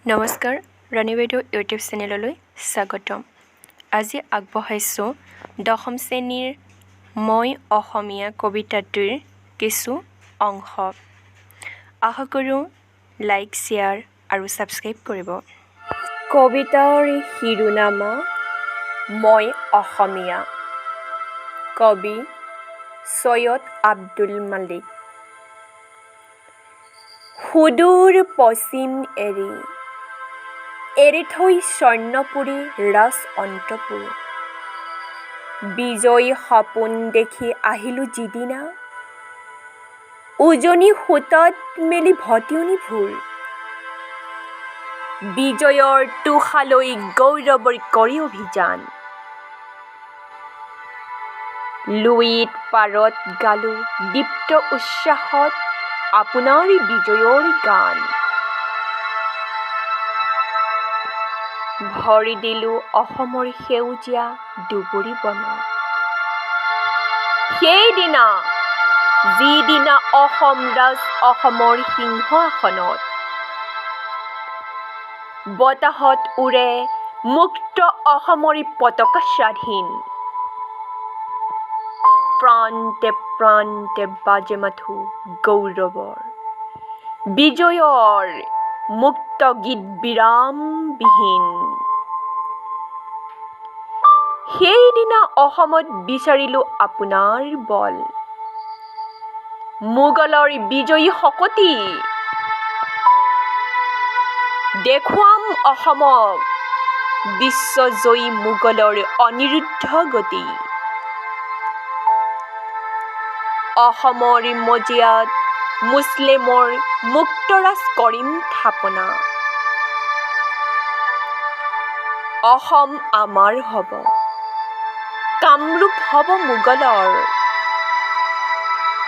নমস্কাৰ, ৰাণী বাইদেউ ইউটিউব চেনেললৈ স্বাগতম। আজি আগবঢ়াইছোঁ 10ম শ্ৰেণীৰ মই অসমীয়া কবিতাটোৰ কিছু অংশ। আশা কৰোঁ লাইক, শ্বেয়াৰ আৰু ছাবস্ক্ৰাইব কৰিব। কবিতাৰ শিৰোনামা মই অসমীয়া। কবি ছৈয়দ আব্দুল মালিক। সুদূৰ পশ্চিম এৰি থৈ স্বৰ্ণপুৰী ৰাজ অন্তপুৰ। বিজয় সপোন দেখি আহিলোঁ যিদিনা, উজনি সোঁতত মেলি ভটিয়নি ভোৰ। বিজয়ৰ তোষালৈ গৌৰৱৰ কৰি অভিযান, লুইত পাৰত গালোঁ দীপ্ত উচ্ছ্বাসত আপোনাৰ বিজয়ৰ গান। ভৰি দিলোঁ অসমৰ সেউজীয়া দুবৰি বনত, সেইদিনা যিদিনা অসম ৰাজ অসমৰ সিংহাসনত। বতাহত উৰে মুক্ত অসমৰ পতাকা স্বাধীন, প্ৰান্তে প্ৰান্তে বাজে মাথো গৌৰৱৰ বিজয়ৰ মুক্ত গীত বিৰামবিহীন। সেইদিনা অসমত বিচাৰিলোঁ আপোনাৰ বল, মোগলৰ বিজয়ী শকতি। দেখুৱাম অসমক বিশ্বজয়ী মোগলৰ অনিৰুদ্ধ গতি। অসমৰ মজিয়াত মুছলিমৰ মুক্তৰাজ কৰিম থাপনা। অসম আমাৰ হ'ব, কামৰূপ হ'ব মোগলৰ,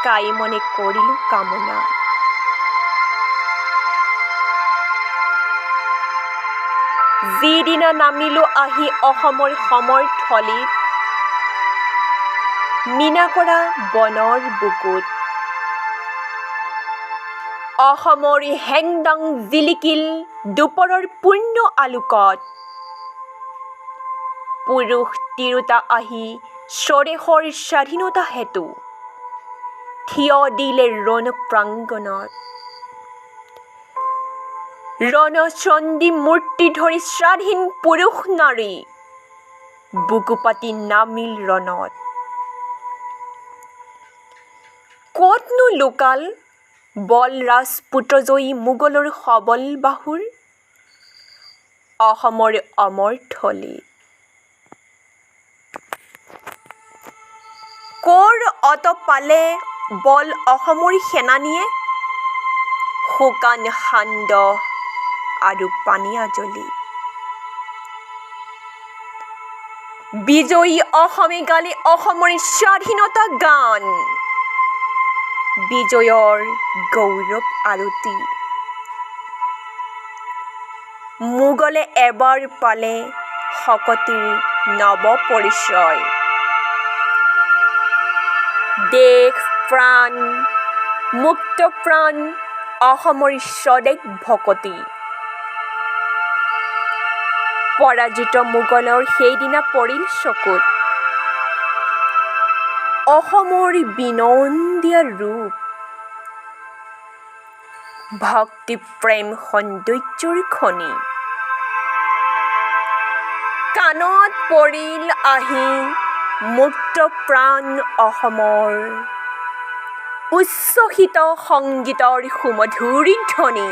কাইমনে কৰিলোঁ কামনা। যিদিনা নামিলোঁ আহি অসমৰ সমৰ থলীত, মীনা কৰা বনৰ বুকুত। অসমৰ হেংদাং জিলিকিল দুপৰৰ পূৰ্ণ আলোকত। পুৰুষ তিৰোতা আহি স্বদেশৰ স্বাধীনতা হেতু থিয় দিলে ৰণ প্ৰাংগণত। ৰণচণ্ডী মূৰ্তি ধৰি স্বাধীন পুৰুষ নাৰী বুকু পাতি নামিল ৰণত। ক'তনো লুকাল বল ৰাজপুত্ৰজয়ী মোগলৰ সবল বাহুৰ, অসমৰ অমৰ থলীত। ক'ৰ অত পালে বল অসমৰ সেনানীয়ে, শুকান সান্দহ আৰু পানীয়াজলী। বিজয়ী অসমে গালে অসমৰ স্বাধীনতা গান, বিজয়ৰ গৌৰৱ আৰতি। মোগলে এবাৰ পালে শকতিৰ নৱ পৰিচয়, দেশ প্ৰাণ মুক্ত প্ৰাণ অসমৰ স্বদেশ ভকতি। পৰাজিত মোগলৰ সেইদিনা পৰিল চকুত, অসমৰ বিনন্দীয়া ৰূপ। ভক্তি প্ৰেম সৌন্দৰ্যৰ খনি, কাণত পৰিল আহি মুক্ত প্ৰাণ অসমৰ, উচ্ছ্বসিত সংগীতৰ সুমধুৰ ধ্বনি।